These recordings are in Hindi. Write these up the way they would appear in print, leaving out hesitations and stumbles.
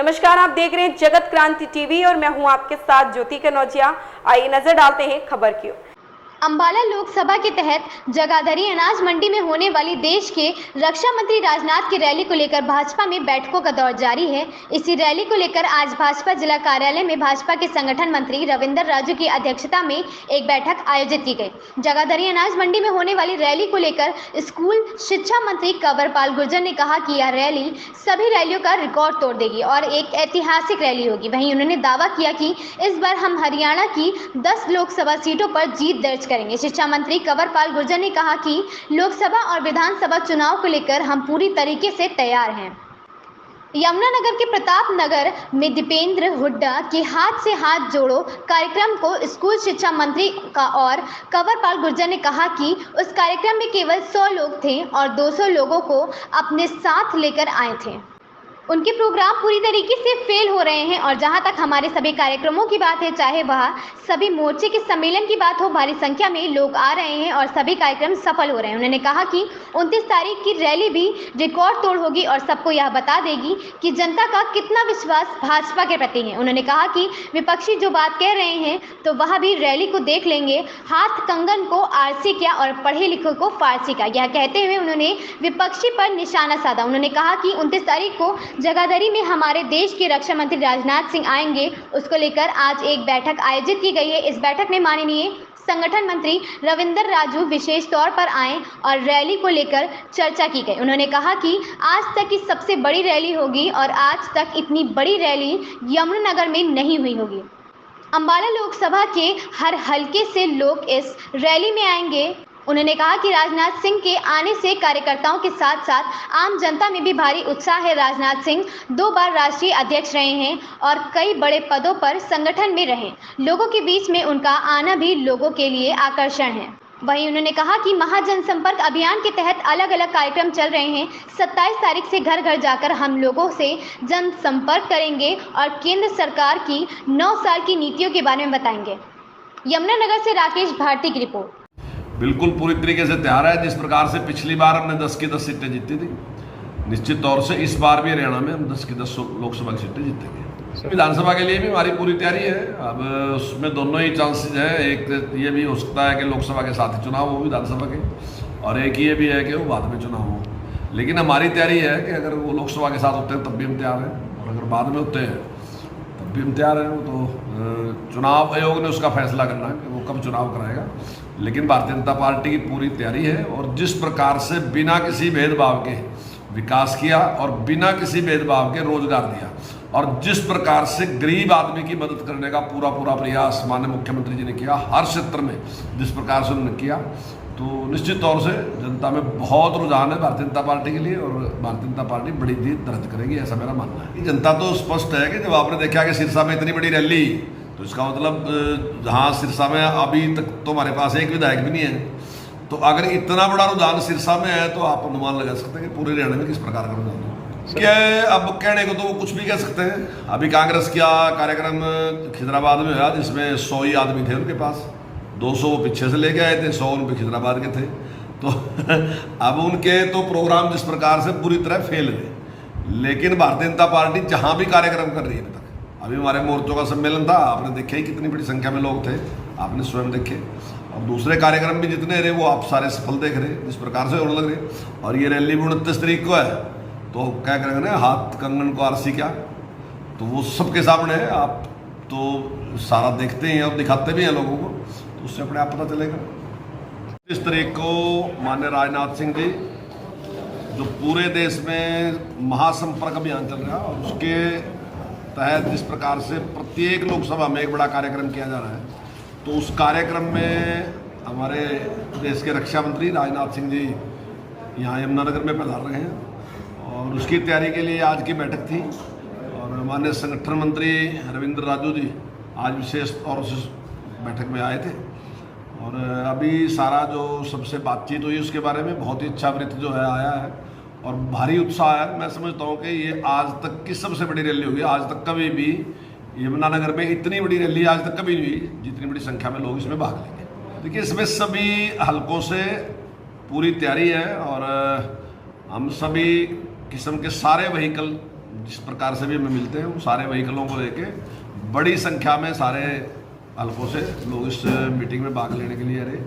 नमस्कार, आप देख रहे हैं जगत क्रांति टीवी और मैं हूं आपके साथ ज्योति कनौजिया। आइए नजर डालते हैं खबर की ओर। अंबाला लोकसभा के तहत जगाधरी अनाज मंडी में होने वाली देश के रक्षा मंत्री राजनाथ की रैली को लेकर भाजपा में बैठकों का दौर जारी है। इसी रैली को लेकर आज भाजपा जिला कार्यालय में भाजपा के संगठन मंत्री रविंद्र राजू की अध्यक्षता में एक बैठक आयोजित की गई। जगाधरी अनाज मंडी में होने वाली रैली को लेकर स्कूल शिक्षा मंत्री कंवरपाल गुर्जर ने कहा कि यह रैली सभी रैलियों का रिकॉर्ड तोड़ देगी और एक ऐतिहासिक रैली होगी। वहीं उन्होंने दावा किया कि इस बार हम हरियाणा की 10 लोकसभा सीटों पर जीत दर्ज करेंगे। शिक्षा मंत्री कंवरपाल गुर्जर ने कहा कि लोकसभा और विधानसभा चुनाव को लेकर हम पूरी तरीके से तैयार हैं। यमुनानगर के प्रताप नगर में दीपेंद्र हुड्डा के हाथ से हाथ जोड़ो कार्यक्रम को स्कूल शिक्षा मंत्री का और कंवरपाल गुर्जर ने कहा कि उस कार्यक्रम में केवल 100 लोग थे और 200 लोगों को अपने साथ लेकर आए थे। उनके प्रोग्राम पूरी तरीके से फेल हो रहे हैं और जहां तक हमारे सभी कार्यक्रमों की बात है, चाहे वह सभी मोर्चे के सम्मेलन की बात हो, भारी संख्या में लोग आ रहे हैं और सभी कार्यक्रम सफल हो रहे हैं। उन्होंने कहा कि 29 तारीख की रैली भी रिकॉर्ड तोड़ होगी और सबको यह बता देगी कि जनता का कितना विश्वास भाजपा के प्रति है। उन्होंने कहा कि विपक्षी जो बात कह रहे हैं तो वह भी रैली को देख लेंगे। हाथ कंगन को आरसी क्या और पढ़े लिखे को फारसी का, यह कहते हुए उन्होंने विपक्षी पर निशाना साधा। उन्होंने कहा कि 29 तारीख को जगाधरी में हमारे देश के रक्षा मंत्री राजनाथ सिंह आएंगे, उसको लेकर आज एक बैठक आयोजित की गई है। इस बैठक में माननीय संगठन मंत्री रविंद्र राजू विशेष तौर पर आए और रैली को लेकर चर्चा की गई। उन्होंने कहा कि आज तक की सबसे बड़ी रैली होगी और आज तक इतनी बड़ी रैली यमुनानगर में नहीं हुई होगी। अंबाला लोकसभा के हर हलके से लोग इस रैली में आएंगे। उन्होंने कहा कि राजनाथ सिंह के आने से कार्यकर्ताओं के साथ साथ आम जनता में भी भारी उत्साह है। राजनाथ सिंह 2 बार राष्ट्रीय अध्यक्ष रहे हैं और कई बड़े पदों पर संगठन में रहे। लोगों के बीच में उनका आना भी लोगों के लिए आकर्षण है। वहीं उन्होंने कहा कि महाजनसंपर्क अभियान के तहत अलग अलग कार्यक्रम चल रहे हैं। 27 तारीख से घर घर जाकर हम लोगों से जनसंपर्क करेंगे और केंद्र सरकार की 9 साल की नीतियों के बारे में बताएंगे। यमुनानगर से राकेश भारती की रिपोर्ट। बिल्कुल पूरी तरीके से तैयार है। जिस प्रकार से पिछली बार हमने 10 की 10 सीटें जीती थी, निश्चित तौर से इस बार भी हरियाणा में हम 10 की 10 लोकसभा की सीटें जीतेंगे। विधानसभा के लिए भी हमारी पूरी तैयारी है। अब उसमें दोनों ही चांसेस हैं। एक ये भी हो सकता है कि लोकसभा के साथ ही चुनाव हो विधानसभा के, और एक ये भी है कि वो बाद में चुनाव हो। लेकिन हमारी तैयारी है कि अगर वो लोकसभा के साथ होते हैं तब भी हम तैयार हैं, और अगर बाद में होते हैं तब भी हम तैयार हैं। तो चुनाव आयोग ने उसका फैसला करना है कि वो कब चुनाव कराएगा। लेकिन भारतीय जनता पार्टी की पूरी तैयारी है, और जिस प्रकार से बिना किसी भेदभाव के विकास किया और बिना किसी भेदभाव के रोजगार दिया, और जिस प्रकार से गरीब आदमी की मदद करने का पूरा प्रयास माननीय मुख्यमंत्री जी ने किया, हर क्षेत्र में जिस प्रकार से उन्होंने किया, तो निश्चित तौर से जनता में बहुत रुझान है भारतीय जनता पार्टी के लिए, और भारतीय जनता पार्टी बड़ी जीत दर्ज करेगी, ऐसा मेरा मानना है। जनता तो स्पष्ट है कि जब आपने देखा कि सिरसा में इतनी बड़ी रैली, तो इसका मतलब जहाँ सिरसा में अभी तक तो हमारे पास एक विधायक भी नहीं है, तो अगर इतना बड़ा रुझान सिरसा में है तो आप अनुमान लगा सकते हैं कि पूरे हरियाणा में किस प्रकार का रुझान है। क्या अब कहने को तो वो कुछ भी कह सकते हैं। अभी कांग्रेस का कार्यक्रम खिजराबाद में हुआ जिसमें 100 ही आदमी थे उनके पास, 200 वो पीछे से लेके आए थे, 100 उनके खिजराबाद के थे। तो अब उनके तो प्रोग्राम जिस प्रकार से पूरी तरह फेल हुए। लेकिन भारतीय जनता पार्टी जहाँ भी कार्यक्रम कर रही है, अभी हमारे मोर्चों का सम्मेलन था, आपने देखा ही कितनी बड़ी संख्या में लोग थे, आपने स्वयं देखे। और दूसरे कार्यक्रम भी जितने रहे वो आप सारे सफल देख रहे, जिस प्रकार से होने लग रहे। और ये रैली भी 29 तारीख को है, तो क्या करेंगे ना, हाथ कंगन को आरसी क्या, तो वो सबके सामने है। आप तो सारा देखते हैं और दिखाते भी हैं लोगों को, तो उससे अपने आप पता चलेगा। इस तारीख को माननीय राजनाथ सिंह जी, जो पूरे देश में महासंपर्क अभियान चल रहा है और उसके तहत जिस प्रकार से प्रत्येक लोकसभा में एक बड़ा कार्यक्रम किया जा रहा है, तो उस कार्यक्रम में हमारे देश के रक्षा मंत्री राजनाथ सिंह जी यहाँ यमुनानगर में पधार रहे हैं, और उसकी तैयारी के लिए आज की बैठक थी। और माननीय संगठन मंत्री रविंद्र राजू जी आज विशेष तौर से बैठक में आए थे, और अभी सारा जो सबसे बातचीत हुई उसके बारे में बहुत ही इच्छावृत्ति जो है आया है, और भारी उत्साह है। मैं समझता हूँ कि ये आज तक की सबसे बड़ी रैली होगी। आज तक कभी भी यमुनानगर में इतनी बड़ी रैली आज तक कभी नहीं हुई, जितनी बड़ी संख्या में लोग इसमें भाग लेंगे। देखिए, इसमें सभी हलकों से पूरी तैयारी है, और हम सभी किस्म के सारे व्हीकल जिस प्रकार से भी हमें मिलते हैं, उन सारे व्हीकलों को लेके बड़ी संख्या में सारे हल्कों से लोग इस मीटिंग में भाग लेने के लिए रहे।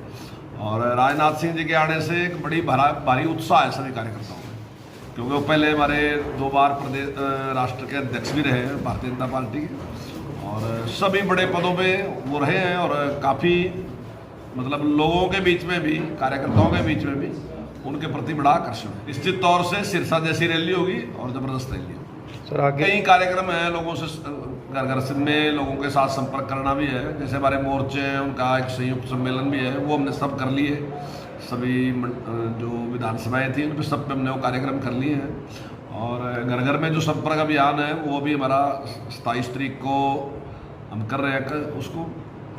और राजनाथ सिंह जी के आने से एक बड़ी भारी उत्साह है सभी कार्यकर्ताओं में, क्योंकि वो पहले हमारे 2 बार प्रदेश राष्ट्र के अध्यक्ष भी रहे हैं भारतीय जनता पार्टी के, और सभी बड़े पदों पे वो रहे हैं। और काफ़ी मतलब लोगों के बीच में भी, कार्यकर्ताओं के बीच में भी उनके प्रति बड़ा आकर्षण है। निश्चित तौर से सिरसा जैसी रैली होगी और ज़बरदस्त रैली होगी। सर आगे कई कार्यक्रम है, लोगों से घर घर में लोगों के साथ संपर्क करना भी है। जैसे हमारे मोर्चे हैं, उनका एक संयुक्त सम्मेलन भी है, वो हमने सब कर लिए। सभी जो विधानसभाएं थी उन पर सब पे हमने वो कार्यक्रम कर लिए हैं। और घर घर में जो संपर्क अभियान है वो भी हमारा 27 तारीख को हम कर रहे हैं। उसको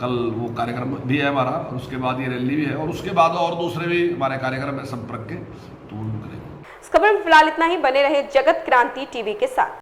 कल वो कार्यक्रम भी है हमारा, और उसके बाद ये रैली भी है, और उसके बाद और दूसरे भी हमारे कार्यक्रम है संपर्क के, तो वो करेंगे। इस खबर में फिलहाल इतना ही। बने रहे जगत क्रांति टीवी के साथ।